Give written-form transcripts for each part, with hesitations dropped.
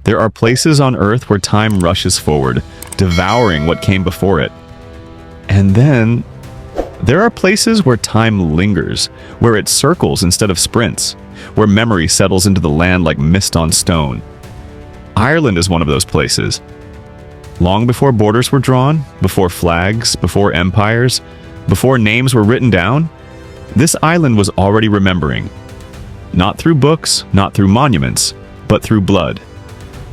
There are places on Earth where time rushes forward, devouring what came before it. And then, there are places where time lingers, where it circles instead of sprints, where memory settles into the land like mist on stone. Ireland is one of those places. Long before borders were drawn, before flags, before empires, before names were written down, this island was already remembering. Not through books, not through monuments, but through blood.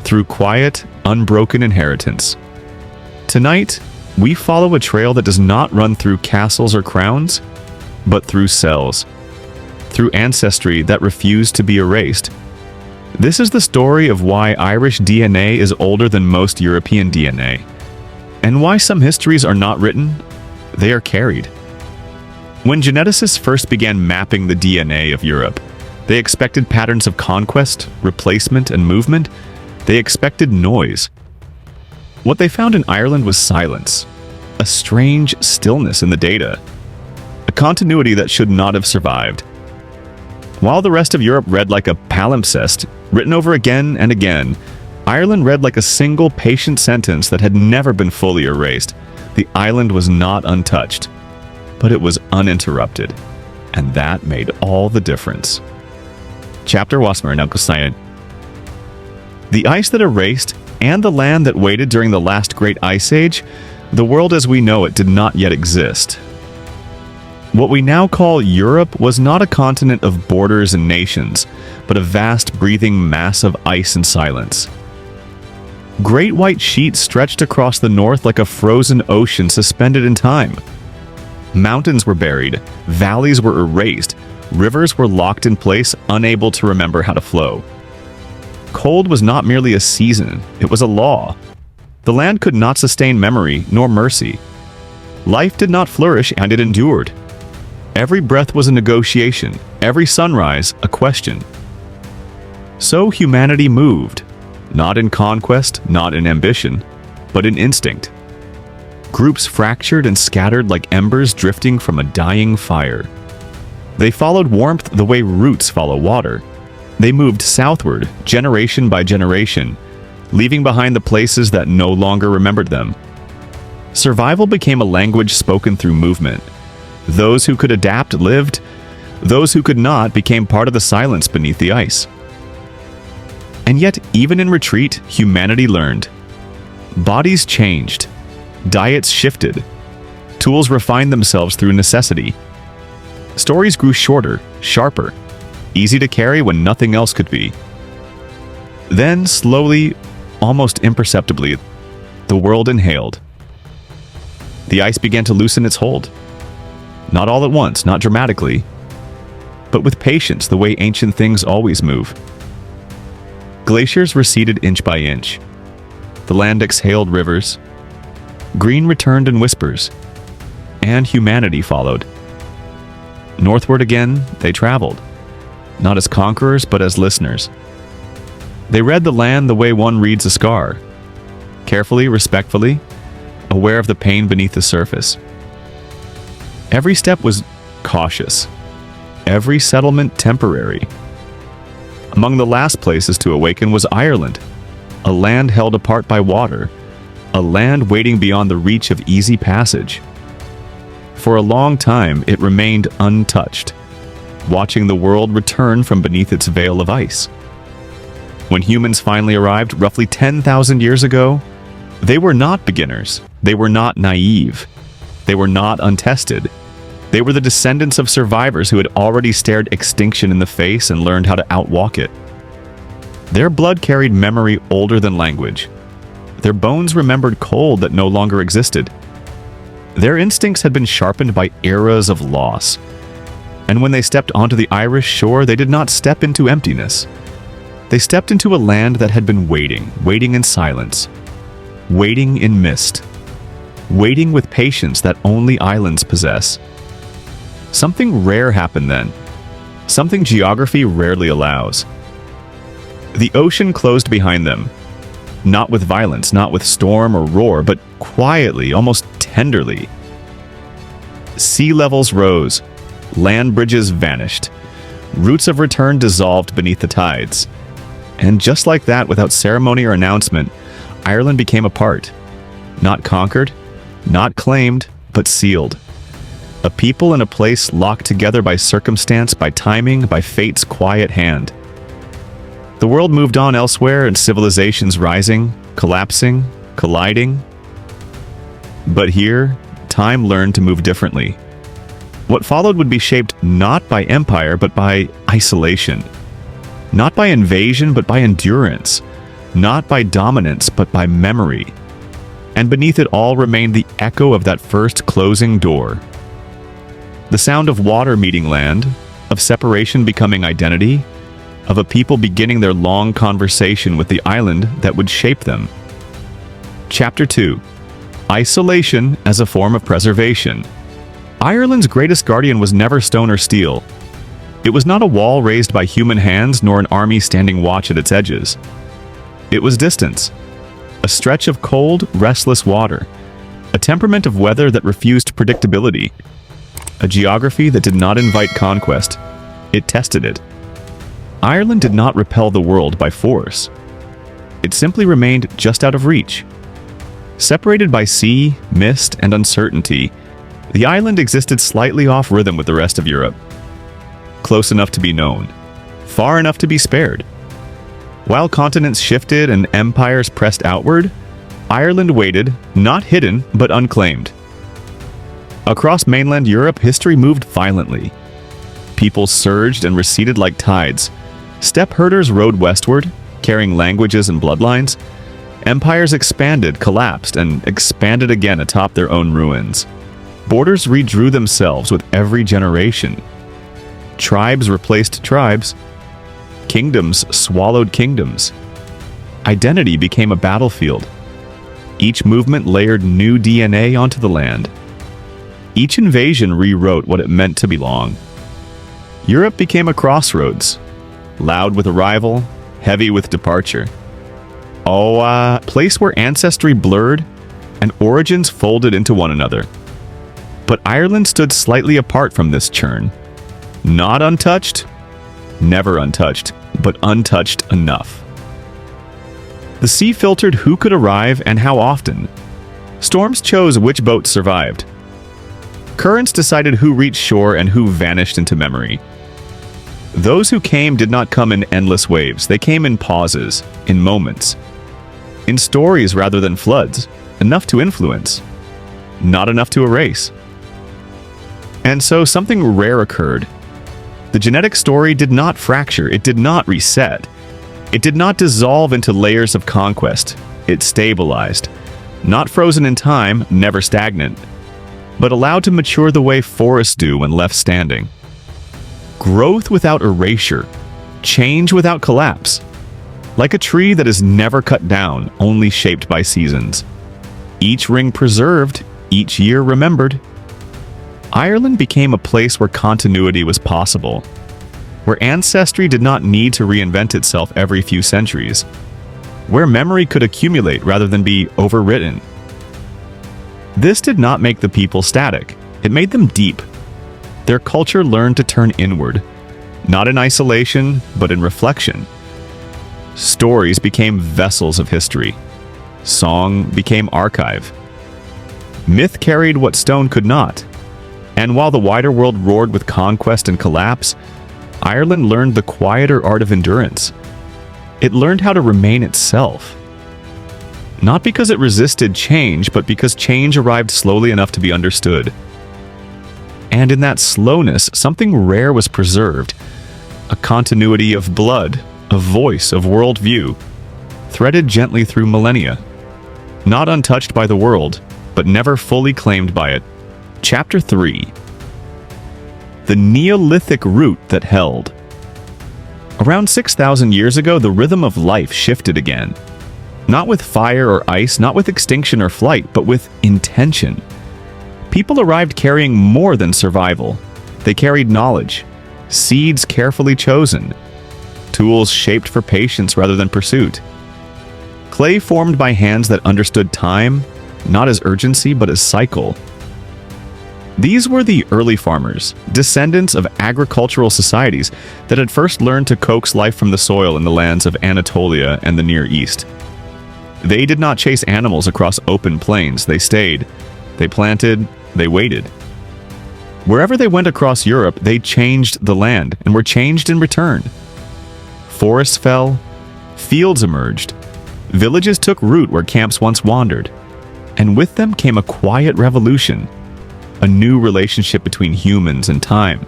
Through quiet, unbroken inheritance. Tonight, we follow a trail that does not run through castles or crowns, but through cells. Through ancestry that refused to be erased. This is the story of why Irish DNA is older than most European DNA. And why some histories are not written, they are carried. When geneticists first began mapping the DNA of Europe, they expected patterns of conquest, replacement, and movement. They expected noise. What they found in Ireland was silence, a strange stillness in the data, a continuity that should not have survived. While the rest of Europe read like a palimpsest, written over again and again, Ireland read like a single patient sentence that had never been fully erased. The island was not untouched, but it was uninterrupted, and that made all the difference. Chapter Wasmer Nalkusayan. The ice that erased, and the land that waited during the last great ice age, the world as we know it did not yet exist. What we now call Europe was not a continent of borders and nations, but a vast breathing mass of ice and silence. Great white sheets stretched across the north like a frozen ocean suspended in time. Mountains were buried, valleys were erased, rivers were locked in place, unable to remember how to flow. Cold was not merely a season, it was a law. The land could not sustain memory nor mercy. Life did not flourish, and it endured. Every breath was a negotiation, every sunrise a question. So humanity moved, not in conquest, not in ambition, but in instinct. Groups fractured and scattered like embers drifting from a dying fire. They followed warmth the way roots follow water. They moved southward, generation by generation, leaving behind the places that no longer remembered them. Survival became a language spoken through movement. Those who could adapt lived. Those who could not became part of the silence beneath the ice. And yet, even in retreat, humanity learned. Bodies changed. Diets shifted. Tools refined themselves through necessity. Stories grew shorter, sharper, easy to carry when nothing else could be. Then, slowly, almost imperceptibly, the world inhaled. The ice began to loosen its hold. Not all at once, not dramatically, but with patience, the way ancient things always move. Glaciers receded inch by inch. The land exhaled rivers. Green returned in whispers, and humanity followed. Northward again, they traveled, not as conquerors, but as listeners. They read the land the way one reads a scar, carefully, respectfully, aware of the pain beneath the surface. Every step was cautious, every settlement temporary. Among the last places to awaken was Ireland, a land held apart by water, a land waiting beyond the reach of easy passage. For a long time, it remained untouched, watching the world return from beneath its veil of ice. When humans finally arrived roughly 10,000 years ago, they were not beginners, they were not naive, they were not untested. They were the descendants of survivors who had already stared extinction in the face and learned how to outwalk it. Their blood carried memory older than language. Their bones remembered cold that no longer existed. Their instincts had been sharpened by eras of loss. And when they stepped onto the Irish shore, they did not step into emptiness. They stepped into a land that had been waiting in silence, waiting in mist, waiting with patience that only islands possess. Something rare happened then, something geography rarely allows. The ocean closed behind them, not with violence, not with storm or roar, but quietly, almost tenderly. Sea levels rose, land bridges vanished, routes of return dissolved beneath the tides, And just like that, without ceremony or announcement, Ireland became a part. Not conquered, not claimed, but sealed. A people and a place locked together by circumstance, by timing, by fate's quiet hand. The world moved on elsewhere and civilizations rising, collapsing, colliding. But here, time learned to move differently. What followed would be shaped not by empire, but by isolation. Not by invasion, but by endurance. Not by dominance, but by memory. And beneath it all remained the echo of that first closing door. The sound of water meeting land, of separation becoming identity, of a people beginning their long conversation with the island that would shape them. Chapter 2. Isolation as a form of preservation. Ireland's greatest guardian was never stone or steel. It was not a wall raised by human hands, nor an army standing watch at its edges. It was distance. A stretch of cold, restless water. A temperament of weather that refused predictability. A geography that did not invite conquest. It tested it. Ireland did not repel the world by force. It simply remained just out of reach. Separated by sea, mist, and uncertainty, the island existed slightly off rhythm with the rest of Europe. Close enough to be known, far enough to be spared. While continents shifted and empires pressed outward, Ireland waited, not hidden, but unclaimed. Across mainland Europe, history moved violently. People surged and receded like tides. Steppe herders rode westward, carrying languages and bloodlines. Empires expanded, collapsed, and expanded again atop their own ruins. Borders redrew themselves with every generation. Tribes replaced tribes. Kingdoms swallowed kingdoms. Identity became a battlefield. Each movement layered new DNA onto the land. Each invasion rewrote what it meant to belong. Europe became a crossroads, loud with arrival, heavy with departure. A place where ancestry blurred and origins folded into one another. But Ireland stood slightly apart from this churn. Not untouched, never untouched, but untouched enough. The sea filtered who could arrive and how often. Storms chose which boats survived. Currents decided who reached shore and who vanished into memory. Those who came did not come in endless waves. They came in pauses, in moments. In stories rather than floods, enough to influence, not enough to erase. And so something rare occurred. The genetic story did not fracture, it did not reset. It did not dissolve into layers of conquest. It stabilized. Not frozen in time, never stagnant, but allowed to mature the way forests do when left standing. Growth without erasure, change without collapse. Like a tree that is never cut down, only shaped by seasons. Each ring preserved, each year remembered. Ireland became a place where continuity was possible, where ancestry did not need to reinvent itself every few centuries, where memory could accumulate rather than be overwritten. This did not make the people static, it made them deep. Their culture learned to turn inward, not in isolation, but in reflection. Stories became vessels of history. Song became archive. Myth carried what stone could not. And while the wider world roared with conquest and collapse, Ireland learned the quieter art of endurance. It learned how to remain itself. Not because it resisted change, but because change arrived slowly enough to be understood. And in that slowness, something rare was preserved. A continuity of blood, of voice, of worldview, threaded gently through millennia. Not untouched by the world, but never fully claimed by it. Chapter 3. The Neolithic root that held. Around 6,000 years ago, the rhythm of life shifted again. Not with fire or ice, not with extinction or flight, but with intention. People arrived carrying more than survival. They carried knowledge, seeds carefully chosen, tools shaped for patience rather than pursuit. Clay formed by hands that understood time, not as urgency but as cycle. These were the early farmers, descendants of agricultural societies that had first learned to coax life from the soil in the lands of Anatolia and the Near East. They did not chase animals across open plains. They stayed. They planted. They waited. Wherever they went across Europe, they changed the land and were changed in return. Forests fell. Fields emerged. Villages took root where camps once wandered. And with them came a quiet revolution, a new relationship between humans and time.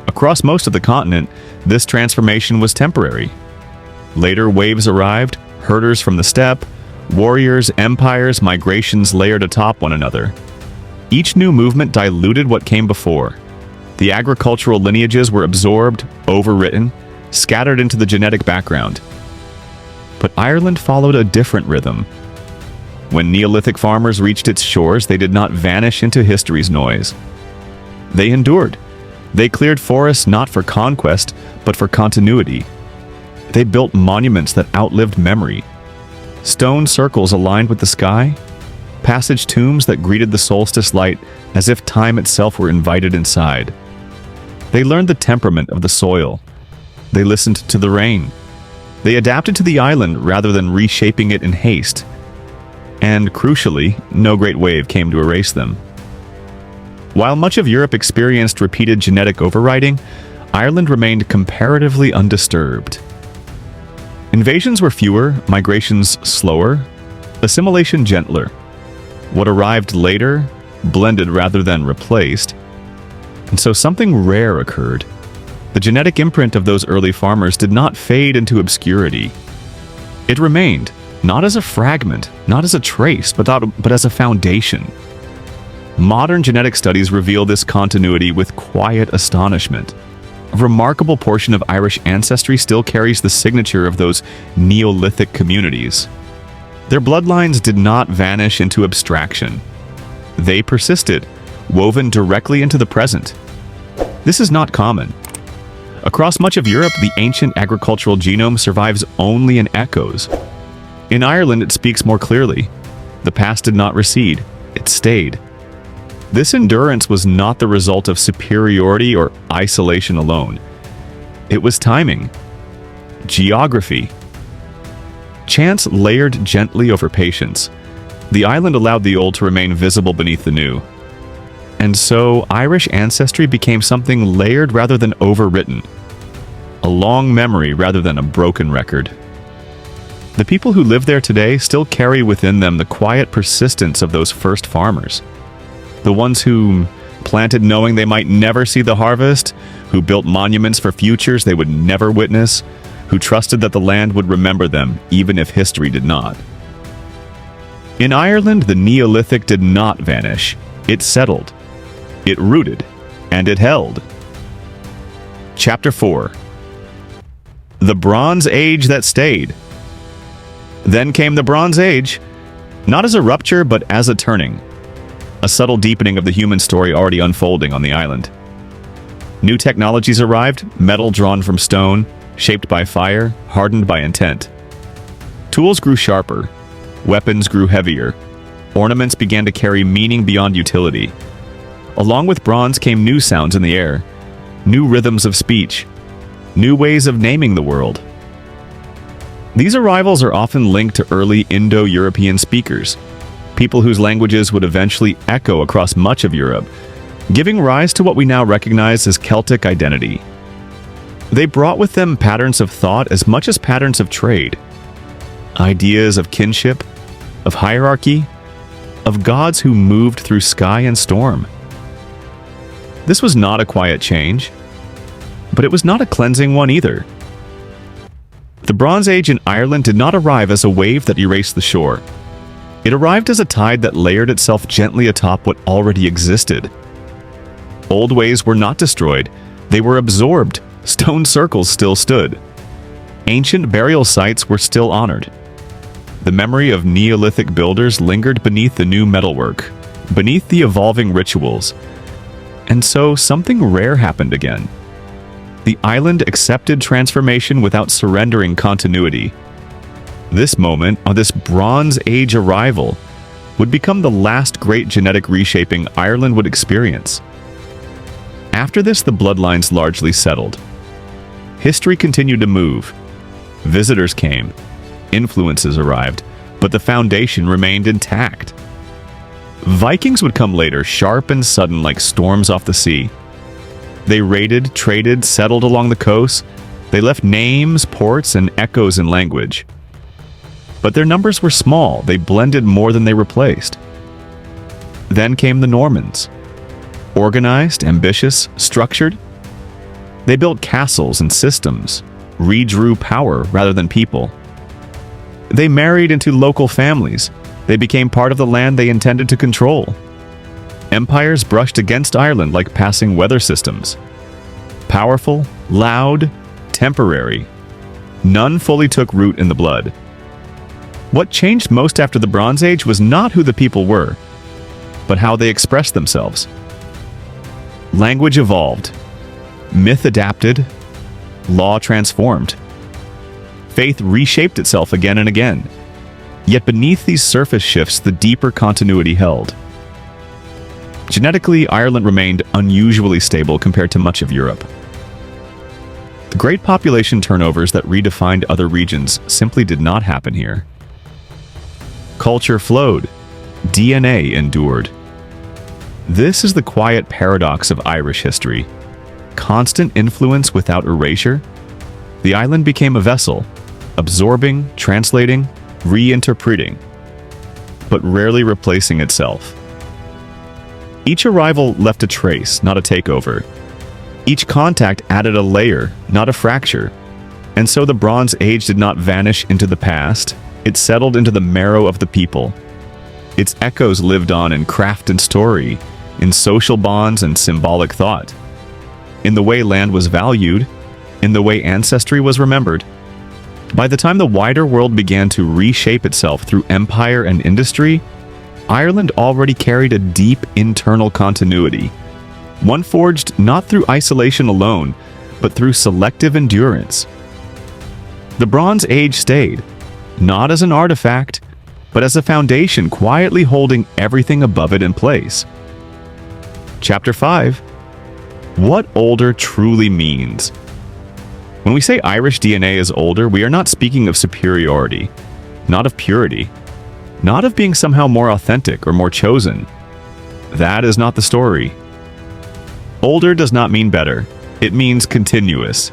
Across most of the continent, this transformation was temporary. Later waves arrived, herders from the steppe, warriors, empires, migrations layered atop one another. Each new movement diluted what came before. The agricultural lineages were absorbed, overwritten, scattered into the genetic background. But Ireland followed a different rhythm. When Neolithic farmers reached its shores, they did not vanish into history's noise. They endured. They cleared forests not for conquest, but for continuity. They built monuments that outlived memory. Stone circles aligned with the sky, passage tombs that greeted the solstice light as if time itself were invited inside. They learned the temperament of the soil. They listened to the rain. They adapted to the island rather than reshaping it in haste. And, crucially, no great wave came to erase them. While much of Europe experienced repeated genetic overwriting, Ireland remained comparatively undisturbed. Invasions were fewer, migrations slower, assimilation gentler. What arrived later blended rather than replaced, and so something rare occurred. The genetic imprint of those early farmers did not fade into obscurity. It remained, not as a fragment, not as a trace, but as a foundation. Modern genetic studies reveal this continuity with quiet astonishment. A remarkable portion of Irish ancestry still carries the signature of those Neolithic communities. Their bloodlines did not vanish into abstraction. They persisted, woven directly into the present. This is not common. Across much of Europe, the ancient agricultural genome survives only in echoes. In Ireland, it speaks more clearly. The past did not recede, it stayed. This endurance was not the result of superiority or isolation alone. It was timing, geography. Chance layered gently over patience. The island allowed the old to remain visible beneath the new. And so, Irish ancestry became something layered rather than overwritten. A long memory rather than a broken record. The people who live there today still carry within them the quiet persistence of those first farmers. The ones who planted knowing they might never see the harvest, who built monuments for futures they would never witness, who trusted that the land would remember them, even if history did not. In Ireland, the Neolithic did not vanish. It settled. It rooted. And it held. Chapter 4. The Bronze Age that stayed. Then came the Bronze Age, not as a rupture, but as a turning. A subtle deepening of the human story already unfolding on the island. New technologies arrived, metal drawn from stone, shaped by fire, hardened by intent. Tools grew sharper, weapons grew heavier, ornaments began to carry meaning beyond utility. Along with bronze came new sounds in the air, new rhythms of speech, new ways of naming the world. These arrivals are often linked to early Indo-European speakers, people whose languages would eventually echo across much of Europe, giving rise to what we now recognize as Celtic identity. They brought with them patterns of thought as much as patterns of trade, ideas of kinship, of hierarchy, of gods who moved through sky and storm. This was not a quiet change, but it was not a cleansing one either. The Bronze Age in Ireland did not arrive as a wave that erased the shore. It arrived as a tide that layered itself gently atop what already existed. Old ways were not destroyed, they were absorbed. Stone circles still stood. Ancient burial sites were still honored. The memory of Neolithic builders lingered beneath the new metalwork, beneath the evolving rituals. And so something rare happened again. The island accepted transformation without surrendering continuity. This moment, on this Bronze Age arrival, would become the last great genetic reshaping Ireland would experience. After this, the bloodlines largely settled. History continued to move. Visitors came, influences arrived, but the foundation remained intact. Vikings would come later, sharp and sudden like storms off the sea. They raided, traded, settled along the coast. They left names, ports, and echoes in language. But their numbers were small. They blended more than they replaced. Then came the Normans. Organized, ambitious, structured. They built castles and systems, redrew power rather than people. They married into local families. They became part of the land they intended to control. Empires brushed against Ireland like passing weather systems. Powerful, loud, temporary. None fully took root in the blood. What changed most after the Bronze Age was not who the people were, but how they expressed themselves. Language evolved. Myth adapted. Law transformed. Faith reshaped itself again and again. Yet beneath these surface shifts, the deeper continuity held. Genetically, Ireland remained unusually stable compared to much of Europe. The great population turnovers that redefined other regions simply did not happen here. Culture flowed. DNA endured. This is the quiet paradox of Irish history. Constant influence without erasure. The island became a vessel, absorbing, translating, reinterpreting, but rarely replacing itself. Each arrival left a trace, not a takeover. Each contact added a layer, not a fracture. And so the Bronze Age did not vanish into the past. It settled into the marrow of the people. Its echoes lived on in craft and story, in social bonds and symbolic thought, in the way land was valued, in the way ancestry was remembered. By the time the wider world began to reshape itself through empire and industry, Ireland already carried a deep internal continuity, one forged not through isolation alone, but through selective endurance. The Bronze Age stayed, not as an artifact, but as a foundation quietly holding everything above it in place. Chapter 5. What older truly means. When we say Irish DNA is older, we are not speaking of superiority, not of purity, not of being somehow more authentic or more chosen. That is not the story. Older does not mean better. It means continuous.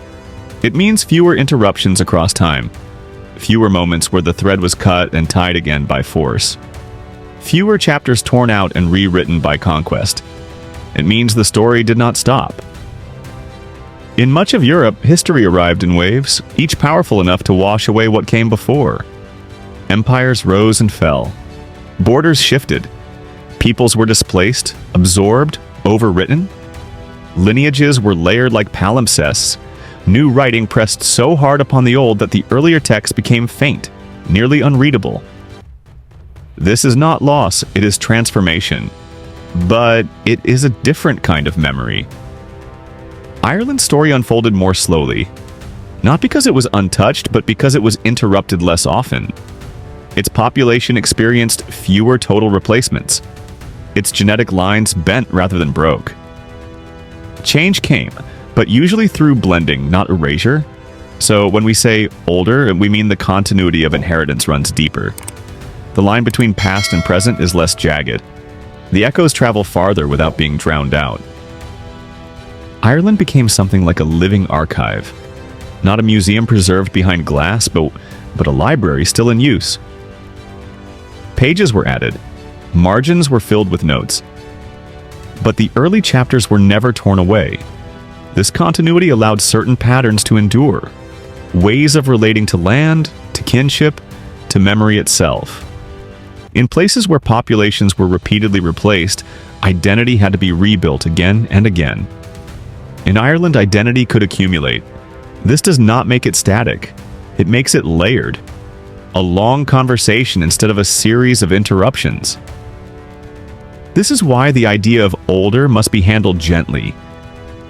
It means fewer interruptions across time, fewer moments where the thread was cut and tied again by force, fewer chapters torn out and rewritten by conquest. It means the story did not stop. In much of Europe, history arrived in waves, each powerful enough to wash away what came before. Empires rose and fell. Borders shifted. Peoples were displaced, absorbed, overwritten. Lineages were layered like palimpsests. New writing pressed so hard upon the old that the earlier text became faint, nearly unreadable. This is not loss, it is transformation. But it is a different kind of memory. Ireland's story unfolded more slowly, not because it was untouched, but because it was interrupted less often. Its population experienced fewer total replacements. Its genetic lines bent rather than broke. Change came, but usually through blending, not erasure. So when we say older, we mean the continuity of inheritance runs deeper. The line between past and present is less jagged. The echoes travel farther without being drowned out. Ireland became something like a living archive. Not a museum preserved behind glass, but a library still in use. Pages were added. Margins were filled with notes. But the early chapters were never torn away. This continuity allowed certain patterns to endure. Ways of relating to land, to kinship, to memory itself. In places where populations were repeatedly replaced, identity had to be rebuilt again and again. In Ireland, identity could accumulate. This does not make it static. It makes it layered. A long conversation instead of a series of interruptions. This is why the idea of older must be handled gently.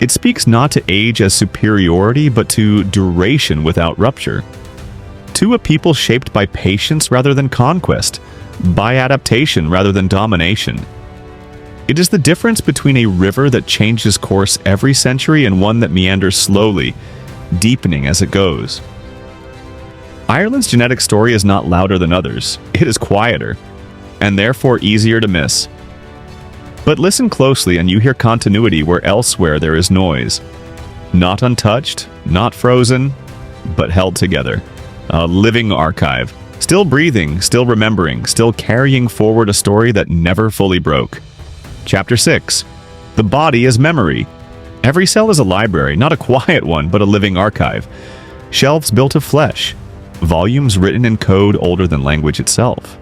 It speaks not to age as superiority, but to duration without rupture. To a people shaped by patience rather than conquest, by adaptation rather than domination. It is the difference between a river that changes course every century and one that meanders slowly, deepening as it goes. Ireland's genetic story is not louder than others. It is quieter, and therefore easier to miss. But listen closely and you hear continuity where elsewhere there is noise. Not untouched, not frozen, but held together. A living archive, still breathing, still remembering, still carrying forward a story that never fully broke. Chapter 6. The body is memory. Every cell is a library, not a quiet one, but a living archive. Shelves built of flesh. Volumes written in code older than language itself.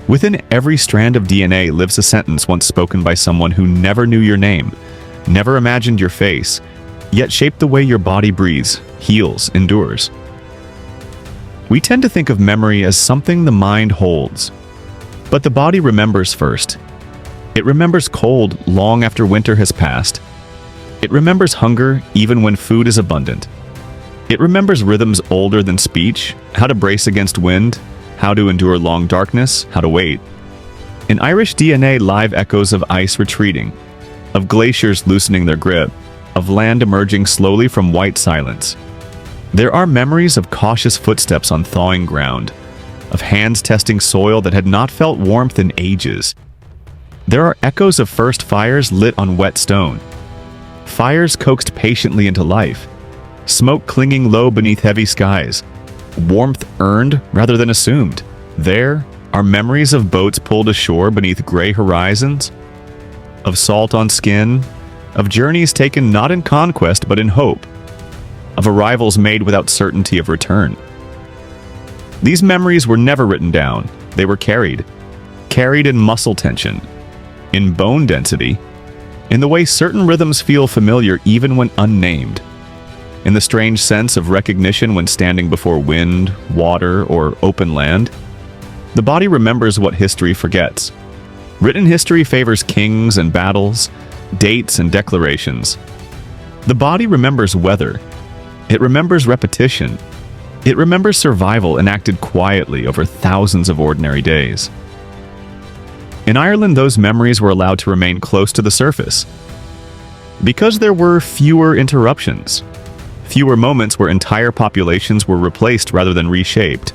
Within every strand of DNA lives a sentence once spoken by someone who never knew your name, never imagined your face, yet shaped the way your body breathes, heals, endures. We tend to think of memory as something the mind holds, but the body remembers first. It remembers cold long after winter has passed. It remembers hunger even when food is abundant. It remembers rhythms older than speech, how to brace against wind, how to endure long darkness, how to wait. In Irish DNA, live echoes of ice retreating, of glaciers loosening their grip, of land emerging slowly from white silence. There are memories of cautious footsteps on thawing ground, of hands testing soil that had not felt warmth in ages. There are echoes of first fires lit on wet stone, fires coaxed patiently into life, smoke clinging low beneath heavy skies, warmth earned rather than assumed. There are memories of boats pulled ashore beneath gray horizons, of salt on skin, of journeys taken not in conquest but in hope, of arrivals made without certainty of return. These memories were never written down. They were carried in muscle tension, in bone density, in the way certain rhythms feel familiar even when unnamed, in the strange sense of recognition when standing before wind, water, or open land. The body remembers what history forgets. Written history favors kings and battles, dates and declarations. The body remembers weather. It remembers repetition. It remembers survival enacted quietly over thousands of ordinary days. In Ireland, those memories were allowed to remain close to the surface because there were fewer interruptions, fewer moments where entire populations were replaced rather than reshaped,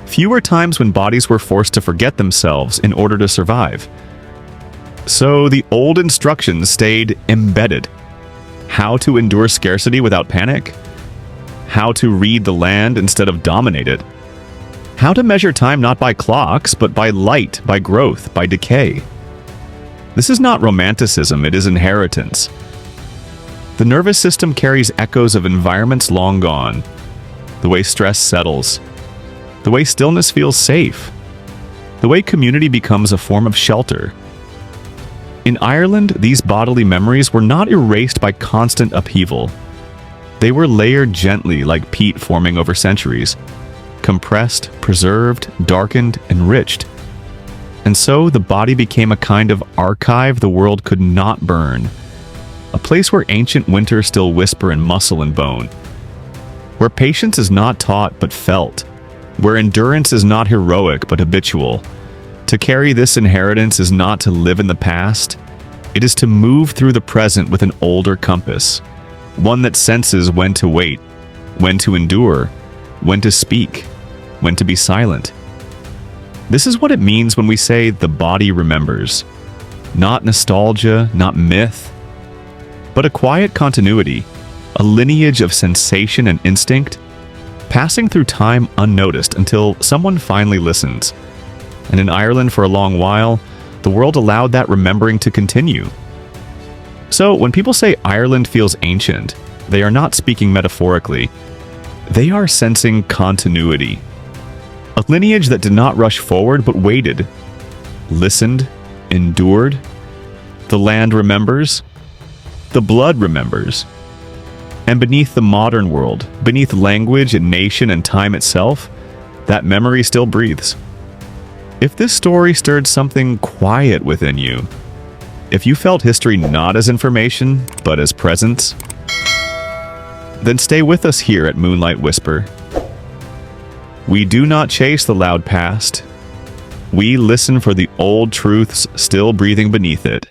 fewer times when bodies were forced to forget themselves in order to survive. So the old instructions stayed embedded. How to endure scarcity without panic, how to read the land instead of dominate it, how to measure time not by clocks, but by light, by growth, by decay. This is not romanticism, it is inheritance. The nervous system carries echoes of environments long gone, the way stress settles, the way stillness feels safe, the way community becomes a form of shelter. In Ireland, these bodily memories were not erased by constant upheaval. They were layered gently like peat forming over centuries, compressed, preserved, darkened, enriched. And so the body became a kind of archive the world could not burn, a place where ancient winters still whisper in muscle and bone, where patience is not taught but felt, where endurance is not heroic but habitual. To carry this inheritance is not to live in the past, it is to move through the present with an older compass, one that senses when to wait, when to endure, when to speak, when to be silent. This is what it means when we say the body remembers. Not nostalgia, not myth, but a quiet continuity, a lineage of sensation and instinct, passing through time unnoticed until someone finally listens. And in Ireland for a long while, the world allowed that remembering to continue. So when people say Ireland feels ancient, they are not speaking metaphorically. They are sensing continuity. A lineage that did not rush forward but waited, listened, endured. The land remembers. The blood remembers. And beneath the modern world, beneath language and nation and time itself, that memory still breathes. If this story stirred something quiet within you, if you felt history not as information, but as presence, then stay with us here at Moonlight Whisper. We do not chase the loud past. We listen for the old truths still breathing beneath it.